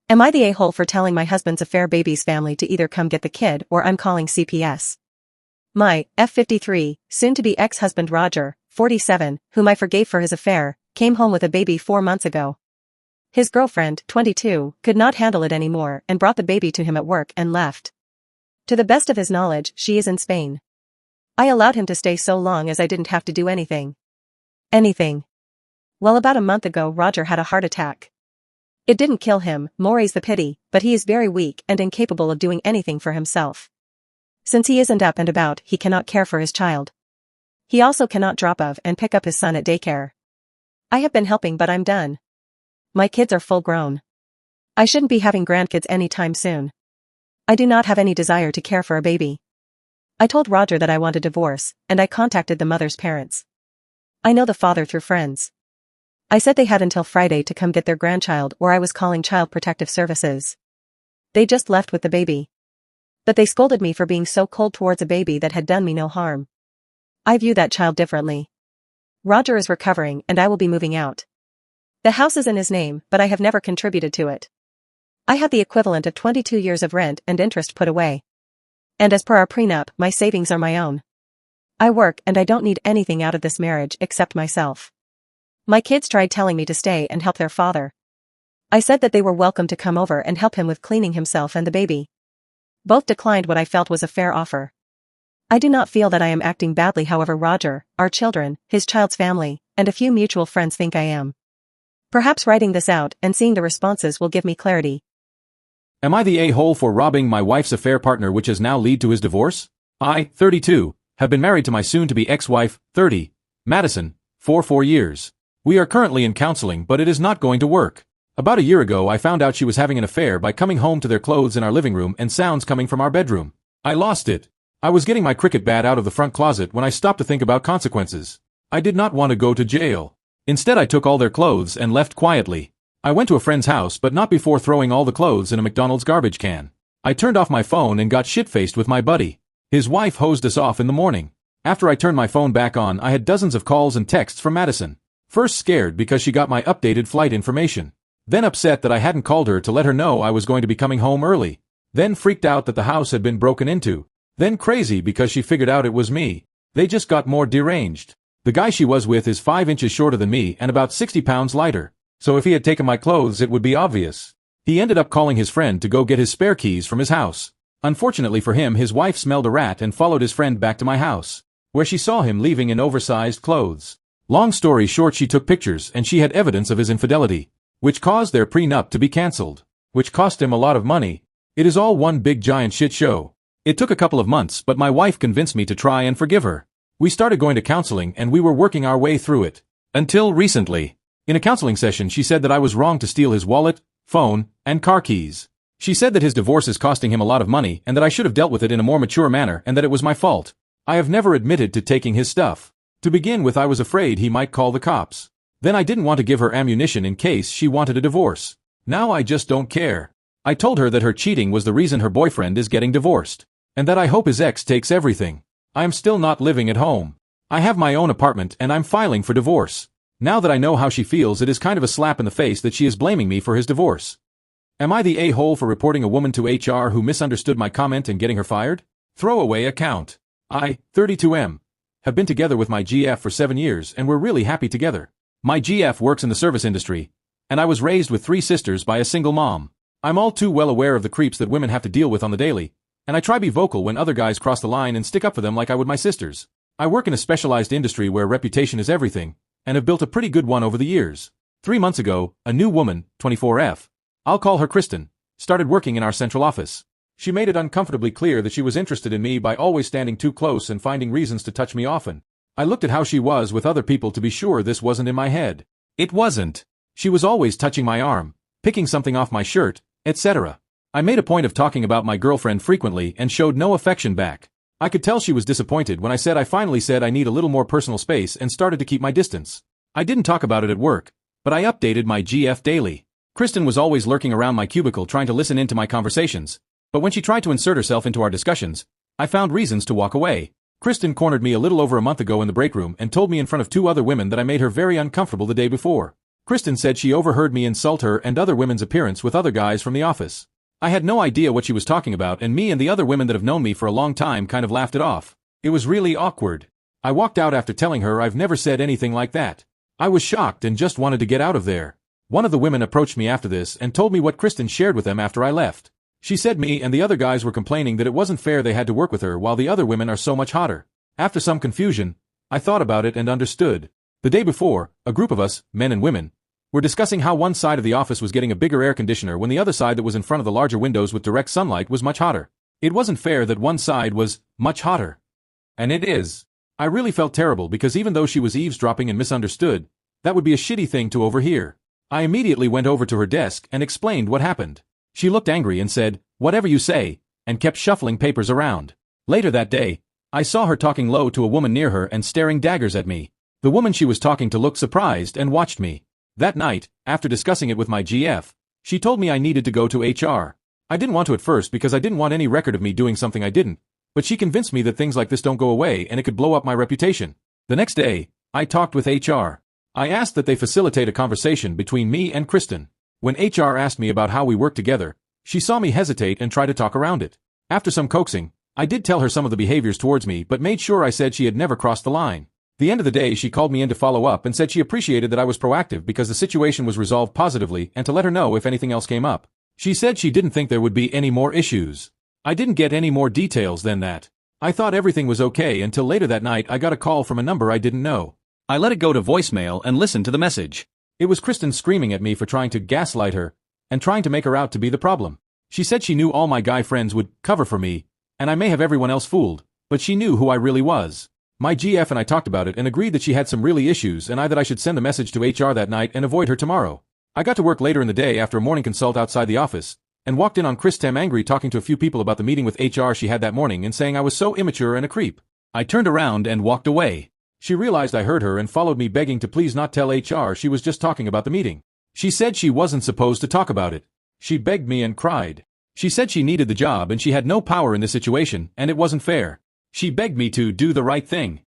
Am I the a-hole for telling my husband's affair baby's family to either come get the kid or I'm calling CPS? My F53, soon-to-be ex-husband Roger, 47, whom I forgave for his affair, came home with a baby 4 months ago. His girlfriend, 22, could not handle it anymore and brought the baby to him at work and left. To the best of his knowledge, she is in Spain. I allowed him to stay so long as I didn't have to do anything. Anything. Well, about a month ago Roger had a heart attack. It didn't kill him, more's the pity, but he is very weak and incapable of doing anything for himself. Since he isn't up and about, he cannot care for his child. He also cannot drop off and pick up his son at daycare. I have been helping but I'm done. My kids are full grown. I shouldn't be having grandkids anytime soon. I do not have any desire to care for a baby. I told Roger that I want a divorce, and I contacted the mother's parents. I know the father through friends. I said they had until Friday to come get their grandchild or I was calling Child Protective Services. They just left with the baby. But they scolded me for being so cold towards a baby that had done me no harm. I view that child differently. Roger is recovering and I will be moving out. The house is in his name, but I have never contributed to it. I have the equivalent of 22 years of rent and interest put away. And as per our prenup, my savings are my own. I work and I don't need anything out of this marriage except myself. My kids tried telling me to stay and help their father. I said that they were welcome to come over and help him with cleaning himself and the baby. Both declined what I felt was a fair offer. I do not feel that I am acting badly, however Roger, our children, his child's family, and a few mutual friends think I am. Perhaps writing this out and seeing the responses will give me clarity. Am I the a-hole for robbing my wife's affair partner which has now led to his divorce? I, 32, have been married to my soon-to-be ex-wife, 30, Madison, for 4 years. We are currently in counseling but it is not going to work. About a year ago I found out she was having an affair by coming home to their clothes in our living room and sounds coming from our bedroom. I lost it. I was getting my cricket bat out of the front closet when I stopped to think about consequences. I did not want to go to jail. Instead I took all their clothes and left quietly. I went to a friend's house but not before throwing all the clothes in a McDonald's garbage can. I turned off my phone and got shit-faced with my buddy. His wife hosed us off in the morning. After I turned my phone back on I had dozens of calls and texts from Madison. First scared because she got my updated flight information. Then upset that I hadn't called her to let her know I was going to be coming home early. Then freaked out that the house had been broken into. Then crazy because she figured out it was me. They just got more deranged. The guy she was with is 5 inches shorter than me and about 60 pounds lighter. So if he had taken my clothes it would be obvious. He ended up calling his friend to go get his spare keys from his house. Unfortunately for him his wife smelled a rat and followed his friend back to my house, where she saw him leaving in oversized clothes. Long story short, she took pictures and she had evidence of his infidelity, which caused their prenup to be cancelled, which cost him a lot of money. It is all one big giant shit show. It took a couple of months but my wife convinced me to try and forgive her. We started going to counseling and we were working our way through it. Until recently. In a counseling session she said that I was wrong to steal his wallet, phone, and car keys. She said that his divorce is costing him a lot of money and that I should have dealt with it in a more mature manner and that it was my fault. I have never admitted to taking his stuff. To begin with I was afraid he might call the cops. Then I didn't want to give her ammunition in case she wanted a divorce. Now I just don't care. I told her that her cheating was the reason her boyfriend is getting divorced. And that I hope his ex takes everything. I am still not living at home. I have my own apartment and I'm filing for divorce. Now that I know how she feels it is kind of a slap in the face that she is blaming me for his divorce. Am I the a-hole for reporting a woman to HR who misunderstood my comment and getting her fired? Throwaway account. I, 32M. Have been together with my GF for 7 years and we're really happy together. My GF works in the service industry, and I was raised with 3 sisters by a single mom. I'm all too well aware of the creeps that women have to deal with on the daily, and I try be vocal when other guys cross the line and stick up for them like I would my sisters. I work in a specialized industry where reputation is everything, and have built a pretty good one over the years. 3 months ago, a new woman, 24F, I'll call her Kristen, started working in our central office. She made it uncomfortably clear that she was interested in me by always standing too close and finding reasons to touch me often. I looked at how she was with other people to be sure this wasn't in my head. It wasn't. She was always touching my arm, picking something off my shirt, etc. I made a point of talking about my girlfriend frequently and showed no affection back. I could tell she was disappointed when I finally said I need a little more personal space and started to keep my distance. I didn't talk about it at work, but I updated my GF daily. Kristen was always lurking around my cubicle trying to listen into my conversations. But when she tried to insert herself into our discussions, I found reasons to walk away. Kristen cornered me a little over a month ago in the break room and told me in front of 2 other women that I made her very uncomfortable the day before. Kristen said she overheard me insult her and other women's appearance with other guys from the office. I had no idea what she was talking about, and me and the other women that have known me for a long time kind of laughed it off. It was really awkward. I walked out after telling her I've never said anything like that. I was shocked and just wanted to get out of there. One of the women approached me after this and told me what Kristen shared with them after I left. She said me and the other guys were complaining that it wasn't fair they had to work with her while the other women are so much hotter. After some confusion, I thought about it and understood. The day before, a group of us, men and women, were discussing how one side of the office was getting a bigger air conditioner when the other side that was in front of the larger windows with direct sunlight was much hotter. It wasn't fair that one side was much hotter. And it is. I really felt terrible because even though she was eavesdropping and misunderstood, that would be a shitty thing to overhear. I immediately went over to her desk and explained what happened. She looked angry and said, "Whatever you say," and kept shuffling papers around. Later that day, I saw her talking low to a woman near her and staring daggers at me. The woman she was talking to looked surprised and watched me. That night, after discussing it with my GF, she told me I needed to go to HR. I didn't want to at first because I didn't want any record of me doing something I didn't, but she convinced me that things like this don't go away and it could blow up my reputation. The next day, I talked with HR. I asked that they facilitate a conversation between me and Kristen. When HR asked me about how we work together, she saw me hesitate and try to talk around it. After some coaxing, I did tell her some of the behaviors towards me but made sure I said she had never crossed the line. The end of the day she called me in to follow up and said she appreciated that I was proactive because the situation was resolved positively and to let her know if anything else came up. She said she didn't think there would be any more issues. I didn't get any more details than that. I thought everything was okay until later that night I got a call from a number I didn't know. I let it go to voicemail and listened to the message. It was Kristen screaming at me for trying to gaslight her and trying to make her out to be the problem. She said she knew all my guy friends would cover for me, and I may have everyone else fooled, but she knew who I really was. My GF and I talked about it and agreed that she had some really issues and that I should send the message to HR that night and avoid her tomorrow. I got to work later in the day after a morning consult outside the office, and walked in on Kristen angry talking to a few people about the meeting with HR she had that morning and saying I was so immature and a creep. I turned around and walked away. She realized I heard her and followed me begging to please not tell HR she was just talking about the meeting. She said she wasn't supposed to talk about it. She begged me and cried. She said she needed the job and she had no power in this situation and it wasn't fair. She begged me to do the right thing.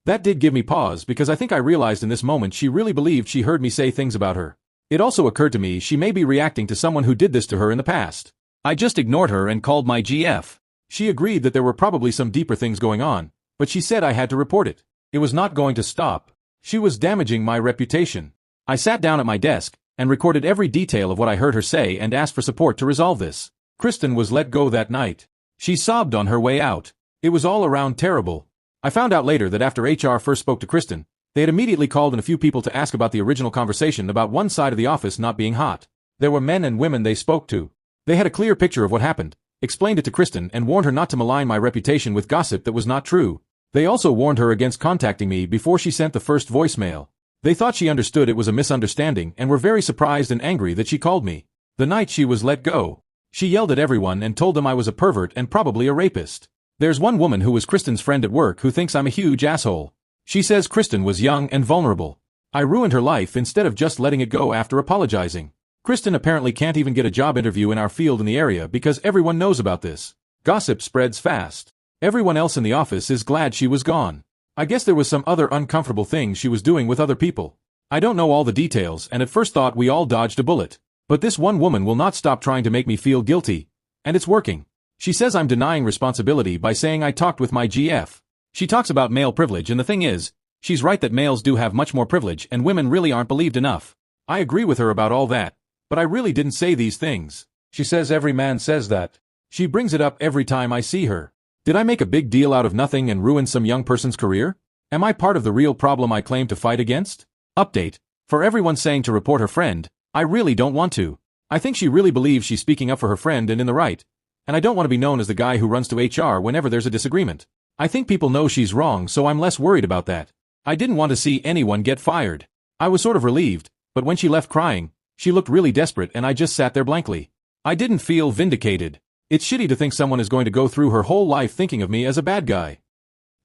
That did give me pause because I think I realized in this moment she really believed she heard me say things about her. It also occurred to me she may be reacting to someone who did this to her in the past. I just ignored her and called my GF. She agreed that there were probably some deeper things going on, but she said I had to report it. It was not going to stop. She was damaging my reputation. I sat down at my desk and recorded every detail of what I heard her say and asked for support to resolve this. Kristen was let go that night. She sobbed on her way out. It was all around terrible. I found out later that after HR first spoke to Kristen, they had immediately called in a few people to ask about the original conversation about one side of the office not being hot. There were men and women they spoke to. They had a clear picture of what happened, explained it to Kristen and warned her not to malign my reputation with gossip that was not true. They also warned her against contacting me before she sent the first voicemail. They thought she understood it was a misunderstanding and were very surprised and angry that she called me. The night she was let go, she yelled at everyone and told them I was a pervert and probably a rapist. There's one woman who was Kristen's friend at work who thinks I'm a huge asshole. She says Kristen was young and vulnerable. I ruined her life instead of just letting it go after apologizing. Kristen apparently can't even get a job interview in our field in the area because everyone knows about this. Gossip spreads fast. Everyone else in the office is glad she was gone. I guess there was some other uncomfortable things she was doing with other people. I don't know all the details and at first thought we all dodged a bullet. But this one woman will not stop trying to make me feel guilty. And it's working. She says I'm denying responsibility by saying I talked with my GF. She talks about male privilege and the thing is, she's right that males do have much more privilege and women really aren't believed enough. I agree with her about all that, but I really didn't say these things. She says every man says that. She brings it up every time I see her. Did I make a big deal out of nothing and ruin some young person's career? Am I part of the real problem I claim to fight against? Update. For everyone saying to report her friend, I really don't want to. I think she really believes she's speaking up for her friend and in the right. And I don't want to be known as the guy who runs to HR whenever there's a disagreement. I think people know she's wrong so I'm less worried about that. I didn't want to see anyone get fired. I was sort of relieved, but when she left crying, she looked really desperate and I just sat there blankly. I didn't feel vindicated. It's shitty to think someone is going to go through her whole life thinking of me as a bad guy.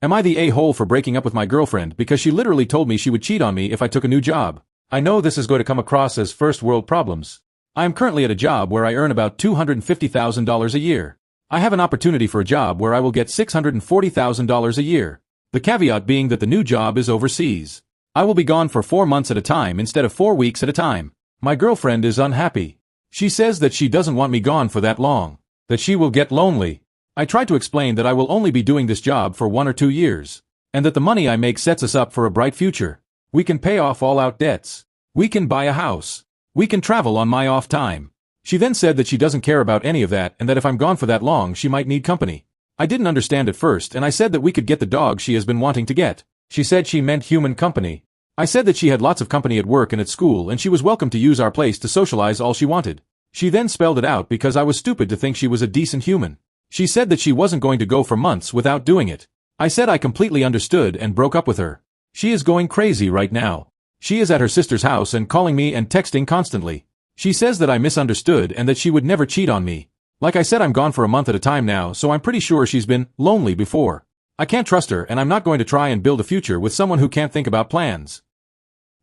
Am I the a-hole for breaking up with my girlfriend because she literally told me she would cheat on me if I took a new job? I know this is going to come across as first world problems. I am currently at a job where I earn about $250,000 a year. I have an opportunity for a job where I will get $640,000 a year. The caveat being that the new job is overseas. I will be gone for 4 months at a time instead of 4 weeks at a time. My girlfriend is unhappy. She says that she doesn't want me gone for that long, that she will get lonely. I tried to explain that I will only be doing this job for 1 or 2 years, and that the money I make sets us up for a bright future. We can pay off all out debts. We can buy a house. We can travel on my off time. She then said that she doesn't care about any of that and that if I'm gone for that long she might need company. I didn't understand at first and I said that we could get the dog she has been wanting to get. She said she meant human company. I said that she had lots of company at work and at school and she was welcome to use our place to socialize all she wanted. She then spelled it out because I was stupid to think she was a decent human. She said that she wasn't going to go for months without doing it. I said I completely understood and broke up with her. She is going crazy right now. She is at her sister's house and calling me and texting constantly. She says that I misunderstood and that she would never cheat on me. Like I said, I'm gone for a month at a time now, so I'm pretty sure she's been lonely before. I can't trust her and I'm not going to try and build a future with someone who can't think about plans.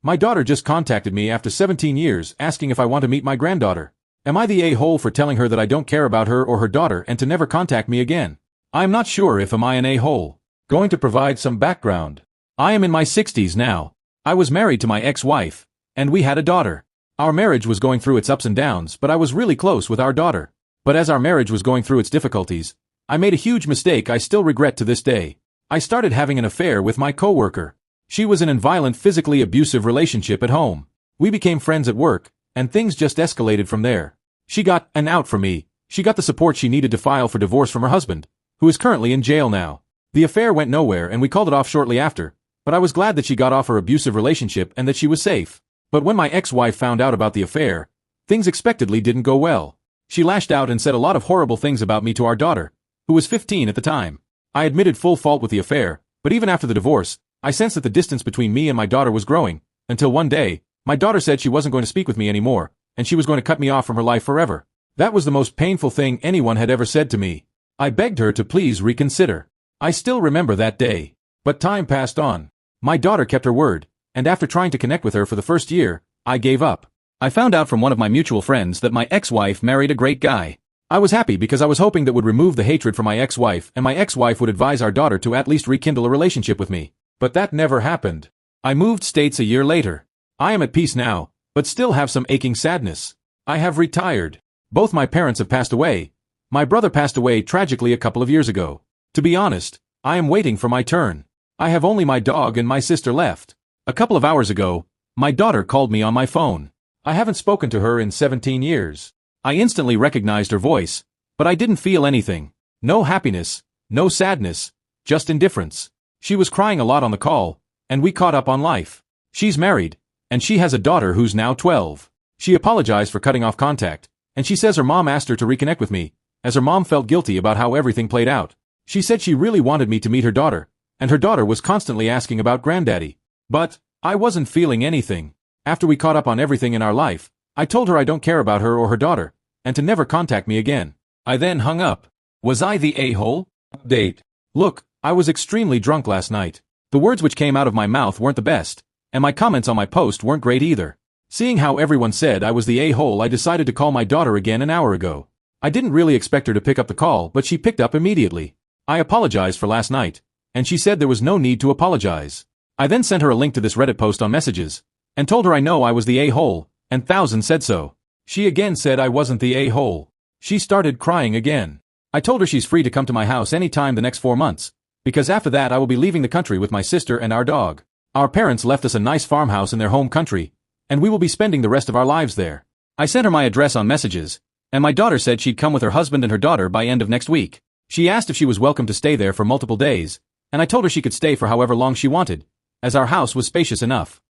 My daughter just contacted me after 17 years asking if I want to meet my granddaughter. Am I the a-hole for telling her that I don't care about her or her daughter and to never contact me again? I'm not sure if am I an a-hole. Going to provide some background. I am in my 60s now. I was married to my ex-wife, and we had a daughter. Our marriage was going through its ups and downs, but I was really close with our daughter. But as our marriage was going through its difficulties, I made a huge mistake I still regret to this day. I started having an affair with my coworker. She was in a violent, physically abusive relationship at home. We became friends at work, and things just escalated from there. She got an out from me. She got the support she needed to file for divorce from her husband, who is currently in jail now. The affair went nowhere and we called it off shortly after, but I was glad that she got off her abusive relationship and that she was safe. But when my ex-wife found out about the affair, things expectedly didn't go well. She lashed out and said a lot of horrible things about me to our daughter, who was 15 at the time. I admitted full fault with the affair, but even after the divorce, I sensed that the distance between me and my daughter was growing, until one day, my daughter said she wasn't going to speak with me anymore, and she was going to cut me off from her life forever. That was the most painful thing anyone had ever said to me. I begged her to please reconsider. I still remember that day. But time passed on. My daughter kept her word, and after trying to connect with her for the first year, I gave up. I found out from one of my mutual friends that my ex-wife married a great guy. I was happy because I was hoping that would remove the hatred from my ex-wife and my ex-wife would advise our daughter to at least rekindle a relationship with me. But that never happened. I moved states a year later. I am at peace now, but still have some aching sadness. I have retired. Both my parents have passed away. My brother passed away tragically a couple of years ago. To be honest, I am waiting for my turn. I have only my dog and my sister left. A couple of hours ago, my daughter called me on my phone. I haven't spoken to her in 17 years. I instantly recognized her voice, but I didn't feel anything. No happiness, no sadness, just indifference. She was crying a lot on the call, and we caught up on life. She's married, and she has a daughter who's now 12. She apologized for cutting off contact, and she says her mom asked her to reconnect with me, as her mom felt guilty about how everything played out. She said she really wanted me to meet her daughter, and her daughter was constantly asking about granddaddy. But I wasn't feeling anything. After we caught up on everything in our life, I told her I don't care about her or her daughter, and to never contact me again. I then hung up. Was I the a-hole? Update. Look, I was extremely drunk last night. The words which came out of my mouth weren't the best, and my comments on my post weren't great either. Seeing how everyone said I was the a-hole, I decided to call my daughter again an hour ago. I didn't really expect her to pick up the call, but she picked up immediately. I apologized for last night, and she said there was no need to apologize. I then sent her a link to this Reddit post on messages, and told her I know I was the a-hole, and thousands said so. She again said I wasn't the a-hole. She started crying again. I told her she's free to come to my house anytime the next 4 months, because after that I will be leaving the country with my sister and our dog. Our parents left us a nice farmhouse in their home country, and we will be spending the rest of our lives there. I sent her my address on messages, and my daughter said she'd come with her husband and her daughter by end of next week. She asked if she was welcome to stay there for multiple days, and I told her she could stay for however long she wanted, as our house was spacious enough.